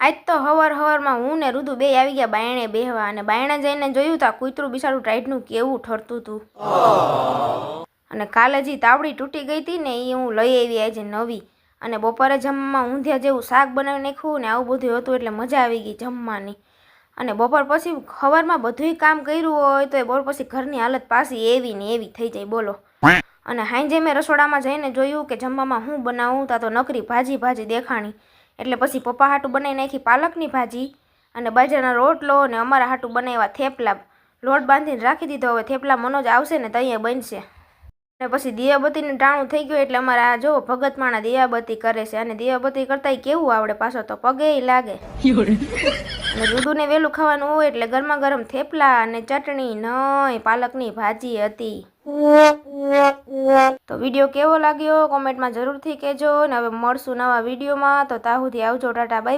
આજ તો હવારમાં હું ને રુદુ બે આવી ગયા બાયણે બેહવા અને બાયણે જઈને જોયું તો આ કૂતરું બિચારું ટાઈટનું કેવું ઠરતું હતું અને કાલે જે તાવડી તૂટી ગઈ હતી ને એ હું લઈ આવી આજે નવી અને બપોરે જમવામાં ઊંધિયા જેવું શાક બનાવી નાખ્યું ને આવું બધું હતું એટલે મજા આવી ગઈ જમવાની અને બપોર પછી સવારમાં બધુંય કામ કર્યું હોય તો એ બપોર પછી ઘરની હાલત પાછી એવી ને એવી થઈ જાય બોલો અને હાંજે મેં રસોડામાં જઈને જોયું કે જમવામાં હું બનાવું તા તો નકરી ભાજી દેખાણી એટલે પછી પપ્પા હાટું બનાવી નાખી પાલકની ભાજી અને બાજરાનો રોટલો ને અમારા હાટું બનાવ્યા થેપલા લોટ બાંધીને રાખી દીધો હવે થેપલા મનોજ આવશે ને ત્યાં બનશે અને પછી દિયાબત્તીનું ટાણું થઈ ગયું એટલે અમારા આ જો ભગત માણા દિયાબત્તી કરે છે અને દિયાબત્તી કરતાંય કેવું આવડે પાછો તો પગે લાગે અને રુદુને વહેલું ખાવાનું હોય એટલે ગરમા ગરમ થેપલા અને ચટણી નય પાલકની ભાજી હતી તો વિડીયો કેવો લાગ્યો કોમેન્ટમાં જરૂરથી કહેજો અને હવે મળશું નવા વિડીયોમાં તો ત્યાં સુધી આવજો ટાટા બાય.